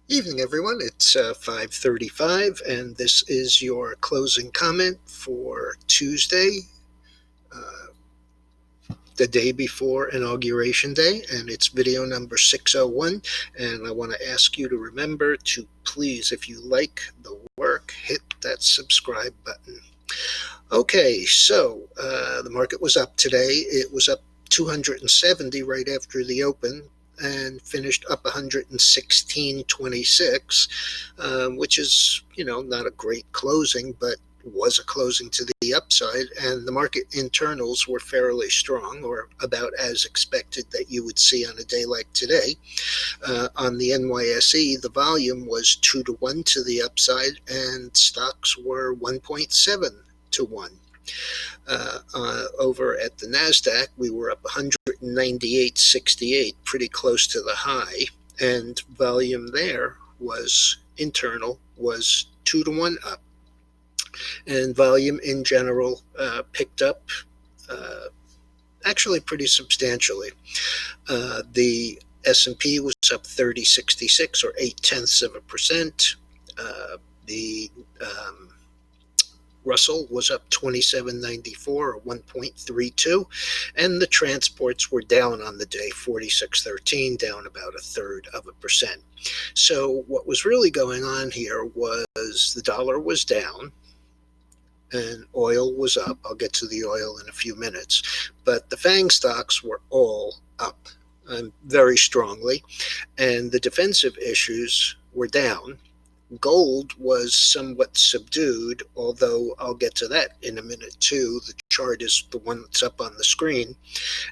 Evening, everyone. It's 5:35, and this is your closing comment for Tuesday, uh, the day before Inauguration Day, and it's video number 601. And I want to ask you to remember to please, if you like the work, hit that subscribe button. Okay, so the market was up today. It was up 270 right after the open and finished up 116.26, which is, not a great closing, but was a closing to the upside. And the market internals were fairly strong, or about as expected that you would see on a day like today. On the NYSE, the volume was 2-1 to the upside, and stocks were 1.7-1. Over at the NASDAQ, we were up 198.68, pretty close to the high, and volume there was internal, was 2-1 up. And volume in general picked up actually pretty substantially. The S&P was up 30.66, or 0.8%. The Russell was up 27.94, or 1.32, and the transports were down on the day, 46.13, down about 1/3%. So what was really going on here was the dollar was down and oil was up. I'll get to the oil in a few minutes, but the FANG stocks were all up very strongly, and the defensive issues were down. Gold was somewhat subdued, although I'll get to that in a minute too. The chart is the one that's up on the screen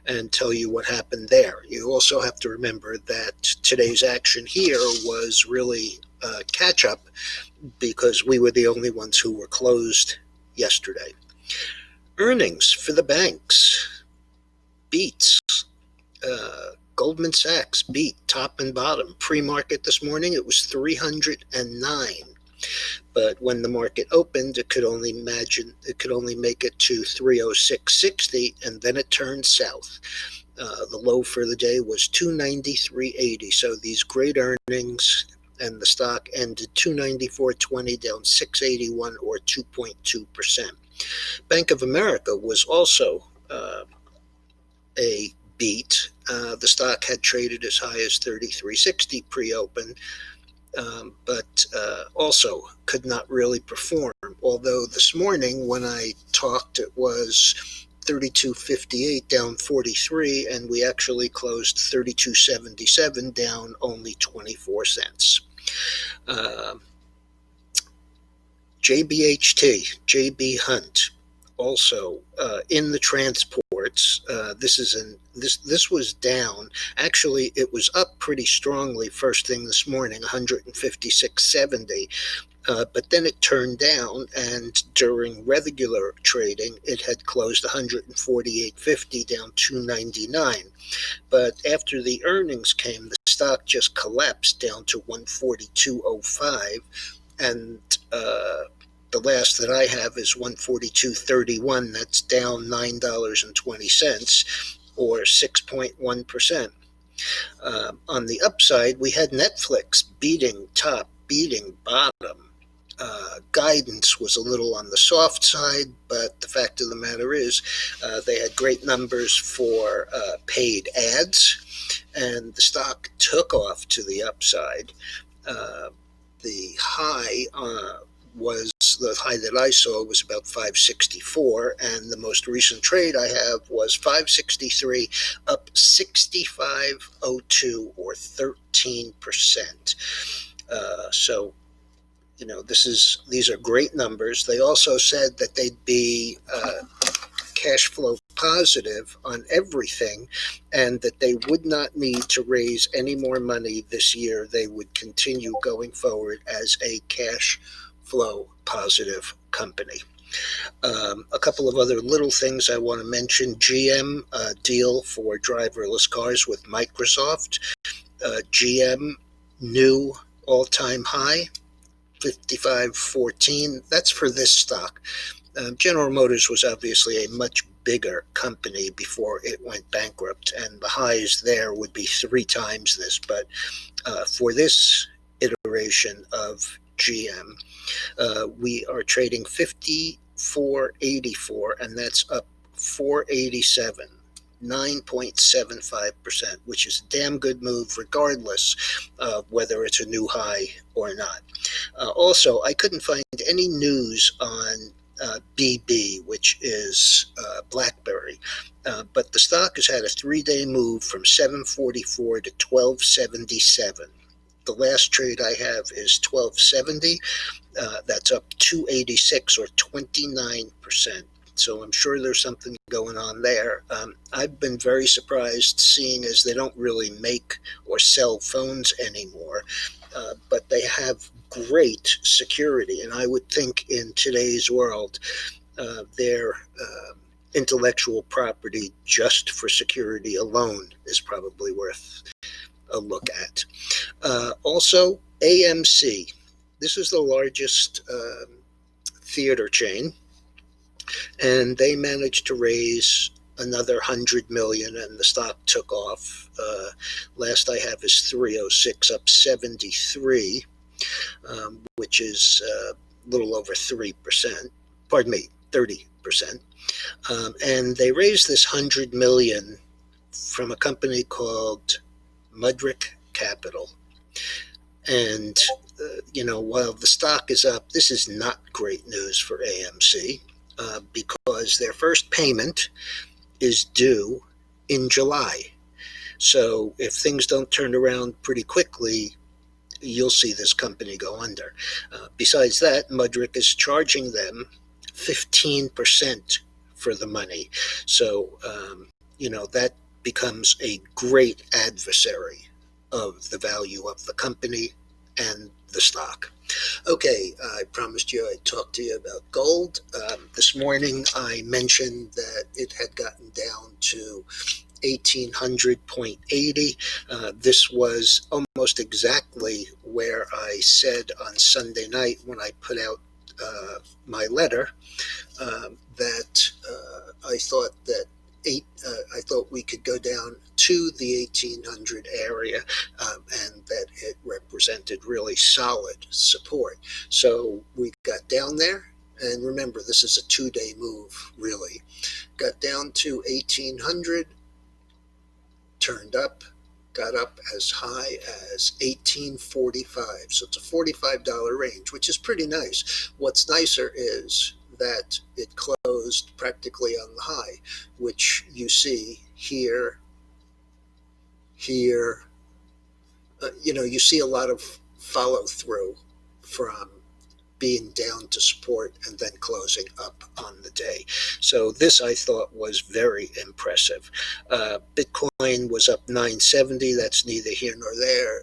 and tell you what happened there. You also have to remember that today's action here was really catch up because we were the only ones who were closed yesterday. Earnings for the banks beats. Goldman Sachs beat top and bottom. Pre-market this morning, it was 309. But when the market opened, it could only make it to 306.60, and then it turned south. The low for the day was 293.80. So these great earnings, and the stock ended 294.20, down 681, or 2.2%. Bank of America was also a beat. The stock had traded as high as 33.60 pre-open, but also could not really perform. Although this morning when I talked, it was 32.58, down 43, and we actually closed 32.77, down only 24 cents. JBHT, JB Hunt, also in the transports. This was down. Actually, it was up pretty strongly first thing this morning, 156.70. But then it turned down, and during regular trading, it had closed 148.50, down 299. But after the earnings came, the stock just collapsed down to 142.05, and the last that I have is 142.31. That's down $9.20, or 6.1%. On the upside, we had Netflix beating top, beating bottom. Guidance was a little on the soft side, but the fact of the matter is they had great numbers for paid ads, and the stock took off to the upside. The high the high that I saw was about 564, and the most recent trade I have was 563, up 65.02, or 13%. So these are great numbers. They also said that they'd be cash flow positive on everything, and that they would not need to raise any more money this year. They would continue going forward as a cash flow positive company. A couple of other little things I want to mention. GM deal for driverless cars with Microsoft. GM new all-time high, 55.14. That's for this stock. General Motors was obviously a much bigger company before it went bankrupt, and the highs there would be 3 times this. But for this iteration of GM. We are trading 54.84, and that's up 487. 9.75%, which is a damn good move regardless of whether it's a new high or not. Also, I couldn't find any news on BB, which is BlackBerry, but the stock has had a 3-day move from 744 to 1277. The last trade I have is 1270. That's up 286 or 29%. So I'm sure there's something going on there. I've been very surprised seeing as they don't really make or sell phones anymore, but they have great security. And I would think in today's world, their intellectual property just for security alone is probably worth a look at. Also, AMC. This is the largest theater chain, and they managed to raise another 100 million, and the stock took off. Last I have is 306, up 73, which is a little over 3%. Pardon me, 30%. And they raised this 100 million from a company called Mudrick Capital. And while the stock is up, this is not great news for AMC. Because their first payment is due in July. So if things don't turn around pretty quickly, you'll see this company go under. Besides that, Mudrick is charging them 15% for the money. So, that becomes a great adversary of the value of the company and the stock. Okay, I promised you I'd talk to you about gold. This morning I mentioned that it had gotten down to 1800.80. This was almost exactly where I said on Sunday night when I put out my letter that I thought we could go down to the 1800 area, and that it represented really solid support. So we got down there, and remember, this is a 2-day move, really. Got down to 1800, turned up, got up as high as 1845. So it's a $45 range, which is pretty nice. What's nicer is that it closed practically on the high, which you see here. You see a lot of follow through from being down to support and then closing up on the day. So this I thought was very impressive. Bitcoin was up 970. That's neither here nor there.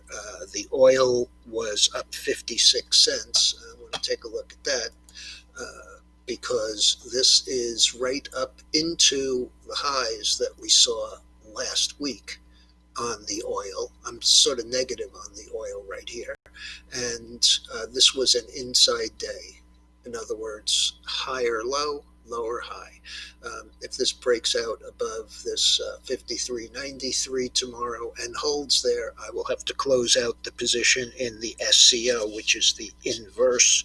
The oil was up 56 cents. I want to take a look at that. Because this is right up into the highs that we saw last week on the oil. I'm sort of negative on the oil right here. And this was an inside day. In other words, higher low, lower high. If this breaks out above this 53.93 tomorrow and holds there, I will have to close out the position in the SCO, which is the inverse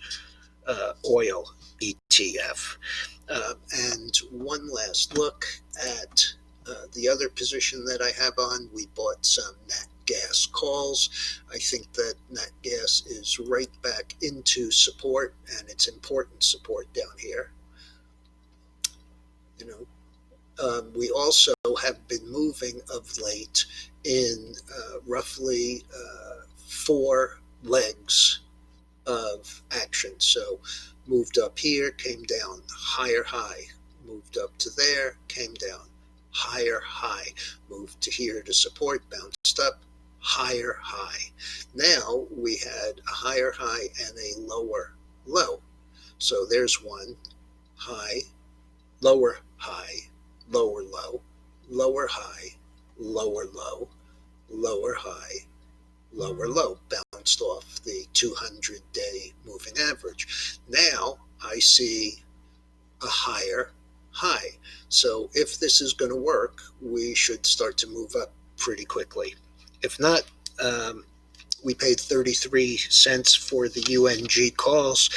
oil ETF. And one last look at the other position that I have on. We bought some nat gas calls. I think that nat gas is right back into support, and it's important support down here. We also have been moving of late in roughly 4 legs of action. So moved up here, came down, higher high, moved up to there, came down, higher high, moved to here to support, bounced up, higher high. Now we had a higher high and a lower low. So there's one high, lower high, lower low, lower high, lower low, lower high, lower low, bounced off the 200-day moving average. Now I see a higher high. So if this is going to work, we should start to move up pretty quickly. If not, we paid 33 cents for the UNG calls.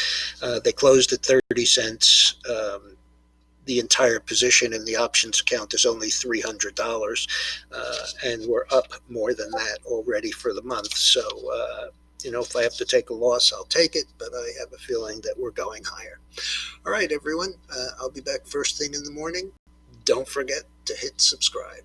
They closed at 30 cents. The entire position in the options account is only $300, and we're up more than that already for the month. So, if I have to take a loss, I'll take it, but I have a feeling that we're going higher. All right, everyone, I'll be back first thing in the morning. Don't forget to hit subscribe.